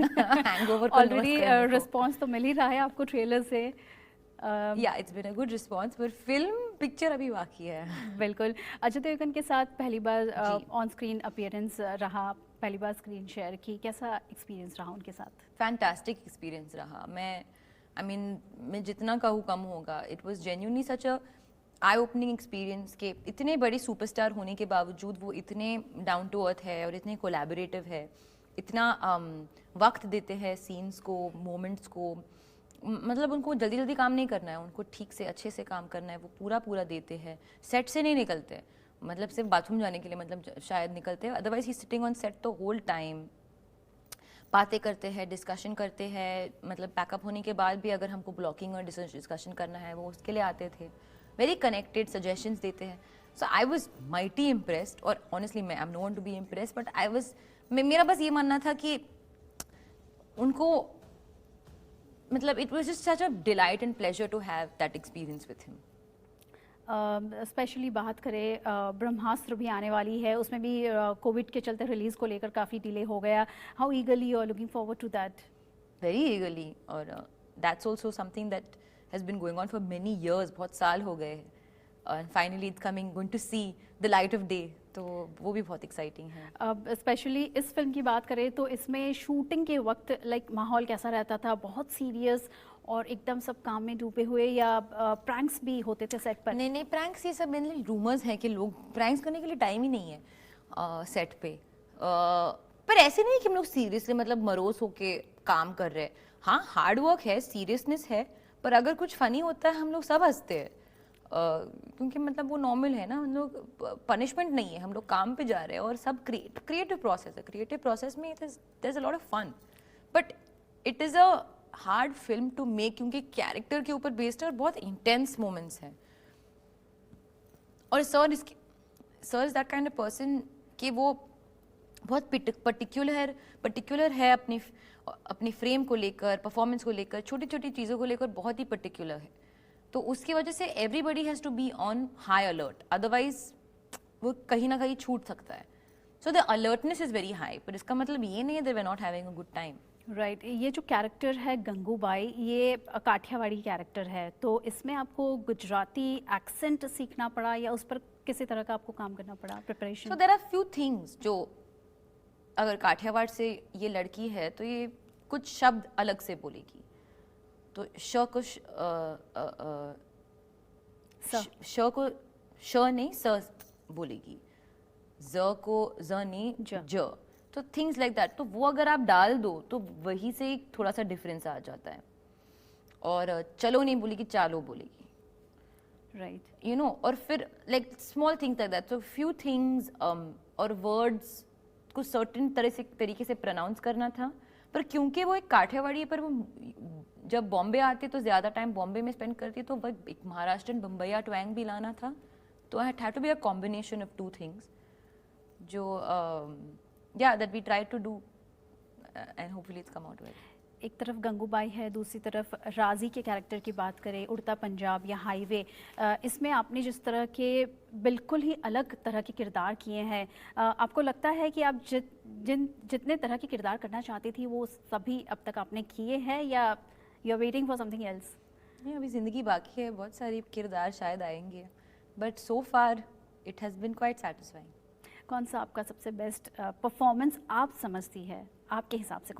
Hangover को already loss करने को। रिस्पॉन्स तो मिल ही रहा है आपको ट्रेलर से। या it's been a good response, पर फिल्म पिक्चर अभी बाकी है। बिल्कुल। अजय देवगन के साथ पहली बार जी। ऑन स्क्रीन अपीयरेंस रहा, पहली बार स्क्रीन शेयर की, कैसा एक्सपीरियंस रहा उनके साथ? फैंटास्टिक एक्सपीरियंस रहा। मैं जितना कहूँ कम होगा। It was genuinely such a I opening experience के इतने बड़े सुपरस्टार होने के बावजूद वो इतने डाउन टू अर्थ है और इतने कोलैबोरेटिव है, इतना वक्त देते हैं सीन्स को, मोमेंट्स को। मतलब उनको जल्दी जल्दी काम नहीं करना है, उनको ठीक से अच्छे से काम करना है, वो पूरा पूरा देते हैं। सेट से नहीं निकलते, मतलब सिर्फ बाथरूम जाने के लिए मतलब शायद निकलते हैं, otherwise he sitting on set the whole time. बातें करते हैं, डिस्कशन करते हैं, मतलब पैकअप होने के बाद भी अगर हमको ब्लॉकिंग और डिस्कशन करना है वो उसके लिए आते थे। वेरी कनेक्टेड, सजेशंस देते हैं। So I was mighty impressed, और ऑनेस्टली मैं I am not to be impressed, but I was, मेरा बस ये मानना था कि उनको, मतलब it was just such a delight and pleasure to have that experience with him. Specially बात करें ब्रह्मास्त्र भी आने वाली है, उसमें भी कोविड के चलते रिलीज़ को लेकर काफ़ी डिले हो गया। How eagerly you are looking forward to that? Very eagerly, और that's also something that has been going on for many years, बहुत साल हो गए हैं, और finally it's coming, going to see the light of day, तो वो भी बहुत एक्साइटिंग है। अब स्पेशली इस फिल्म की बात करें तो इसमें शूटिंग के वक्त लाइक माहौल कैसा रहता था? बहुत सीरियस और एकदम सब काम में डूबे हुए, या प्रैंक्स भी होते थे सेट पर? नहीं, प्रैंक्स ये सब मेनली रूमर्स हैं कि लोग प्रैंक्स करने के लिए टाइम ही नहीं है सेट पे। पर ऐसे नहीं कि हम लोग सीरियसली मतलब मरोस होके काम कर रहे हैं। हाँ, हार्ड वर्क है, सीरियसनेस है, पर अगर कुछ फनी होता है हम लोग सब हंसते हैं, क्योंकि मतलब वो नॉर्मल है ना, हम लोग पनिशमेंट नहीं है, हम लोग काम पे जा रहे हैं, और सब क्रिएटिव प्रोसेस है। क्रिएटिव प्रोसेस में there is a lot of fun, but it is a hard film to make, क्योंकि कैरेक्टर के ऊपर बेस्ड है और बहुत इंटेंस मोमेंट्स हैं। और sir is that kind of person कि वो बहुत पर्टिकुलर है अपनी फ्रेम को लेकर, परफॉर्मेंस को लेकर, छोटी छोटी चीज़ों को लेकर बहुत ही पर्टिकुलर है। तो उसकी वजह से everybody has to be on high alert, otherwise वो कहीं ना कहीं छूट सकता है। So the alertness is very high, पर इसका मतलब ये नहीं है that we are not having a good time. Right. ये जो कैरेक्टर है गंगूबाई, ये काठियावाड़ी कैरेक्टर है, तो इसमें आपको गुजराती एक्सेंट सीखना पड़ा या उस पर किसी तरह का आपको काम करना पड़ा, preparation? So there are few things जो, अगर काठियावाड़ से ये लड़की है तो ये कुछ शब्द अलग से बोलेगी। तो श को श को श नहीं स बोलेगी, ज को ज नहीं ज। तो थिंग्स लाइक दैट, तो वो अगर आप डाल दो तो वही से एक थोड़ा सा डिफरेंस आ जाता है। और चलो नहीं बोलेगी, चालो बोलेगी, राइट। You know. और फिर like small things like that, so few things और वर्ड्स को सर्टेन तरीके से प्रोनाउंस करना था। पर क्योंकि वो एक काठियावाड़ी है, पर वो जब बॉम्बे आती है तो ज़्यादा टाइम बॉम्बे में स्पेंड करती है, तो वह एक महाराष्ट्रन बम्बईया ट्वैंग भी लाना था। तो I had to be a combination of two things, जो या that we try to do, and hopefully it's come out well. एक तरफ गंगूबाई है, दूसरी तरफ राजी के कैरेक्टर की बात करें, उड़ता पंजाब या हाईवे, इसमें आपने जिस तरह के बिल्कुल ही अलग तरह के किरदार किए हैं, आपको लगता है कि आप जितने तरह के किरदार करना चाहती थी वो सभी अब तक आपने किए हैं, या you are waiting for something else? नहीं, अभी ज़िंदगी बाकी है, बहुत सारी किरदार शायद आएंगे, but so far it has been quite satisfying. कौन सा आपका सबसे बेस्ट परफॉर्मेंस आप समझती है, आपके हिसाब से कौन